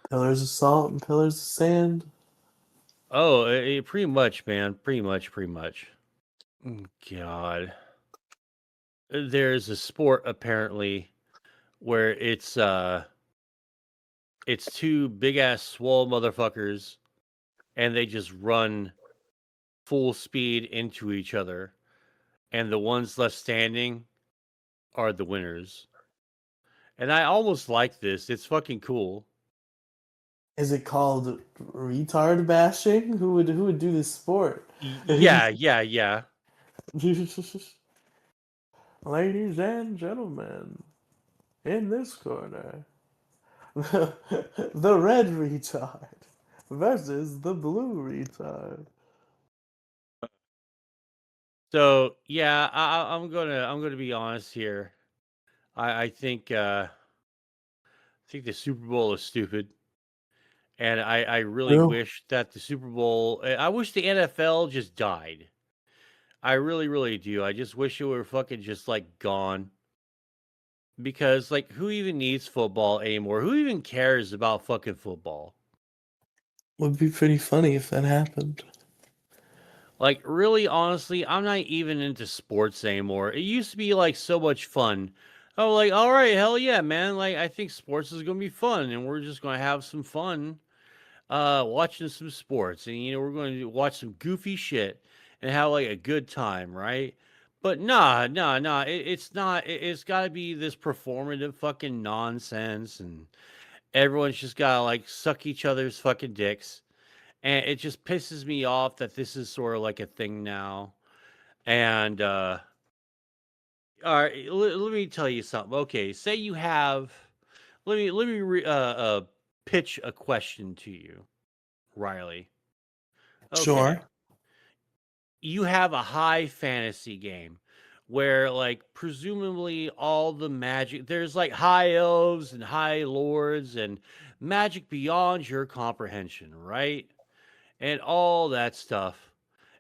Pillars of salt and pillars of sand. Oh, pretty much, man. Pretty much, pretty much. God, there's a sport apparently where it's two big ass swole motherfuckers, and they just run full speed into each other, and the ones left standing are the winners. And I almost like this. It's fucking cool. Is it called retard bashing? Who would do this sport? Yeah, yeah, yeah. Ladies and gentlemen, in this corner, the red retard versus the blue retard. So yeah, I'm gonna be honest here. I think the Super Bowl is stupid, and I really True. wish that the Super Bowl. I wish the NFL just died. I really, really do. I just wish it were fucking just like gone. Because like, who even needs football anymore? Who even cares about fucking football? Would be pretty funny if that happened. Like, really, honestly, I'm not even into sports anymore. It used to be like so much fun. Oh, like, all right, hell yeah, man. Like, I think sports is gonna be fun, and we're just gonna have some fun, watching some sports, and we're going to watch some goofy shit and have like a good time, right? But nah, nah, nah. It's not. It's got to be this performative fucking nonsense, and everyone's just gotta like suck each other's fucking dicks, and it just pisses me off that this is sort of like a thing now. And all right, let me tell you something. Okay, say you have. Let me pitch a question to you, Riley. Okay, Sure. you have a high fantasy game where like presumably all the magic, there's like high elves and high lords and magic beyond your comprehension, right? And all that stuff.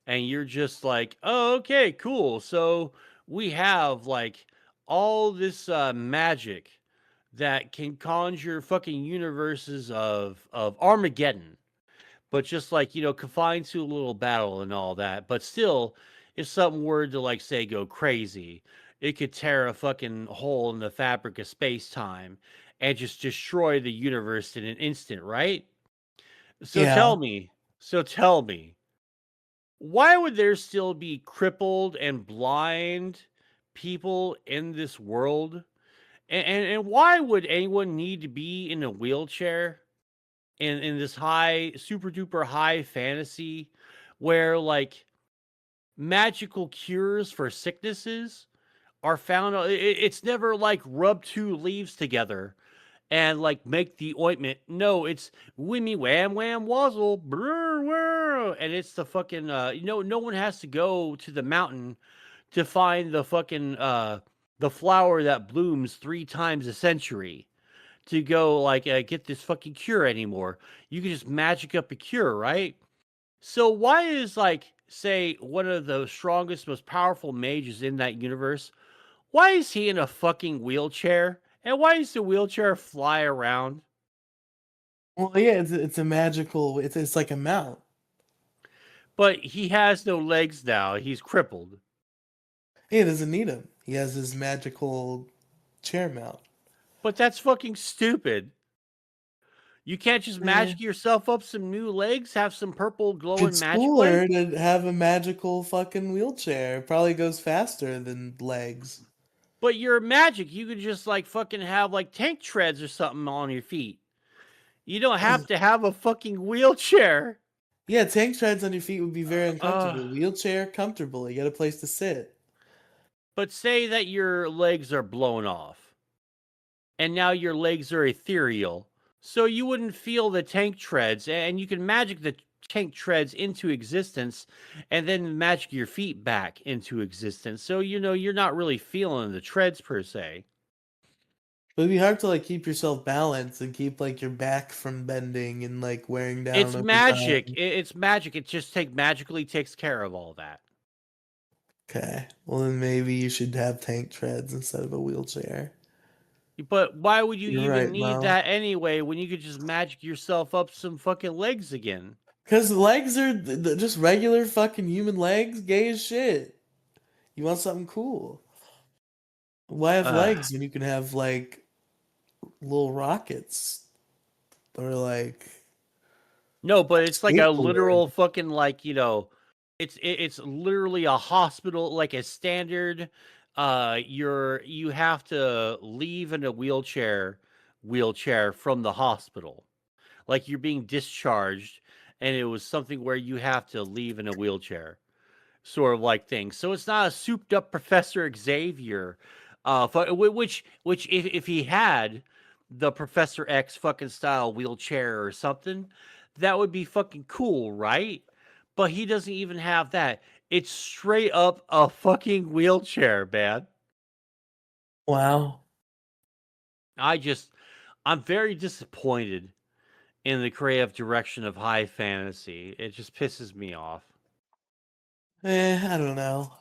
And you're just like, "Oh, okay, cool. So we have like all this magic that can conjure fucking universes of Armageddon, but just like confined to a little battle and all that. But still, if something were to like say go crazy, it could tear a fucking hole in the fabric of space time and just destroy the universe in an instant, right? So Yeah. tell me, so tell me, why would there still be crippled and blind people in this world? And why would anyone need to be in a wheelchair in this high, super duper high fantasy where like magical cures for sicknesses are found? It's never like rub two leaves together and like make the ointment. No, it's wimmy wham wham wazzle, brr, whir, and it's the fucking no one has to go to the mountain to find the fucking the flower that blooms 3 times a century to go like get this fucking cure anymore. You can just magic up a cure, right? So why is like say one of the strongest, most powerful mages in that universe? Why is he in a fucking wheelchair? And why does the wheelchair fly around? Well, yeah, it's a magical. It's like a mount. But he has no legs now. He's crippled. He doesn't need him. He has his magical chair mount. But that's fucking stupid. You can't just Eh, magic yourself up some new legs, have some purple glowing it's magic legs? cooler to have a magical fucking wheelchair. It probably goes faster than legs. But you're magic. You could just like fucking have like tank treads or something on your feet. You don't have to have a fucking wheelchair. Yeah, tank treads on your feet would be very Uh, uncomfortable. Wheelchair, comfortable. You got a place to sit. but say that your legs are blown off and now your legs are ethereal. So you wouldn't feel the tank treads and you can magic the tank treads into existence and then magic your feet back into existence. So, you're not really feeling the treads per se. But it'd be hard to like keep yourself balanced and keep like your back from bending and like wearing down It's over magic. time. It's magic. It just magically takes care of all that. Okay. Well, then maybe you should have tank treads instead of a wheelchair. But why would you You're even right, need Mo. that anyway when you could just magic yourself up some fucking legs again? Because legs are just regular fucking human legs, gay as shit. You want something cool. Why have Uh, legs when you can have like little rockets or like no, but it's like a skateboard? literal fucking like, it's literally a hospital, like a standard. You have to leave in a wheelchair from the hospital. Like you're being discharged, and it was something where you have to leave in a wheelchair. Sort of like thing. So it's not a souped up Professor Xavier, which if he had the Professor X fucking style wheelchair or something, that would be fucking cool, right? But he doesn't even have that. It's straight up a fucking wheelchair, man. Wow. I just, I'm very disappointed in the creative direction of high fantasy. It just pisses me off. I don't know.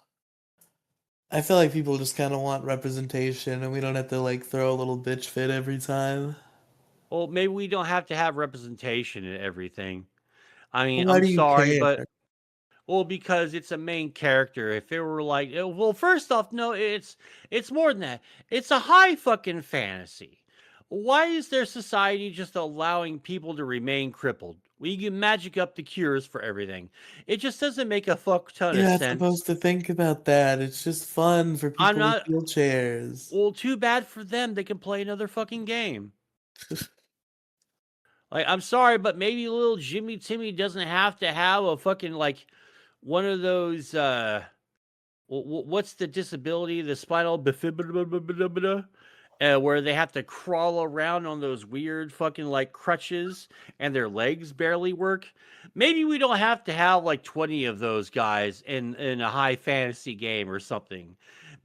I feel like people just kind of want representation and we don't have to like throw a little bitch fit every time. Well, maybe we don't have to have representation in everything. I mean, Why I'm do you sorry, care? but well, because it's a main character. If it were like, well, first off, no, it's more than that. It's a high fucking fantasy. Why is their society just allowing people to remain crippled? We can magic up the cures for everything. It just doesn't make a fuck ton You're of not sense. supposed to think about that. It's just fun for I'm people with not. wheelchairs. Well, too bad for them. They can play another fucking game. Like, I'm sorry, but maybe little Jimmy Timmy doesn't have to have a fucking like one of those what's the disability, the spinal bifida, where they have to crawl around on those weird fucking like crutches and their legs barely work. Maybe we don't have to have like 20 of those guys in a high fantasy game or something.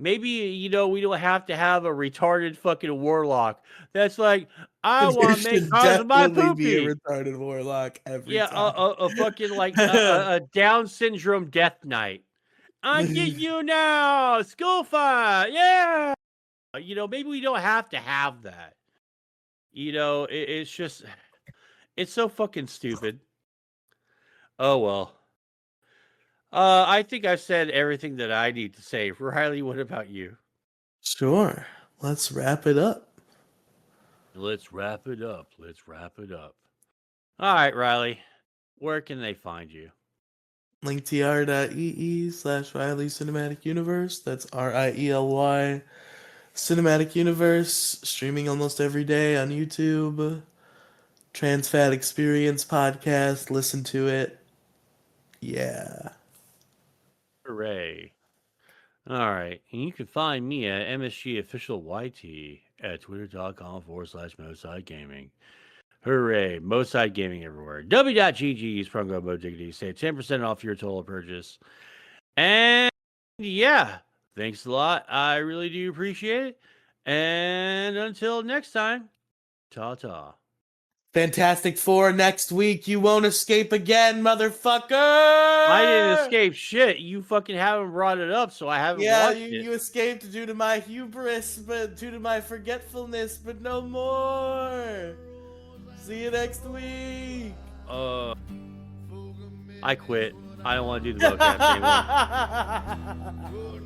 Maybe we don't have to have a retarded fucking warlock that's like, I There want to make should cars of my definitely be a poopy. retarded warlock every Yeah, time. a fucking like a Down syndrome death knight. I get you now, school fire, yeah. Maybe we don't have to have that. It's just, it's so fucking stupid. Oh well. I think I've said everything that I need to say. Riley, what about you? Sure. Let's wrap it up. Let's wrap it up. Let's wrap it up. All right, Riley. Where can they find you? linktr.ee/Riely Cinematic Universe. That's Riely Cinematic Universe. Streaming almost every day on YouTube. Transfat Experience podcast. Listen to it. Yeah. Hooray. All right. And you can find me at MSG Official YT at twitter.com/Moside Gaming. Hooray. Moside Gaming everywhere. W.GG. Use promo code Mode Diggity. Save 10% off your total purchase. And yeah. Thanks a lot. I really do appreciate it. And until next time, ta ta. Fantastic Four next week. You won't escape again, I didn't motherfucker! escape shit. You fucking haven't brought it up, so I haven't Yeah, watched you it. escaped due to my hubris, but due to my forgetfulness, but no more. See you next week. Uh, I quit. I don't want to do the mocap anymore.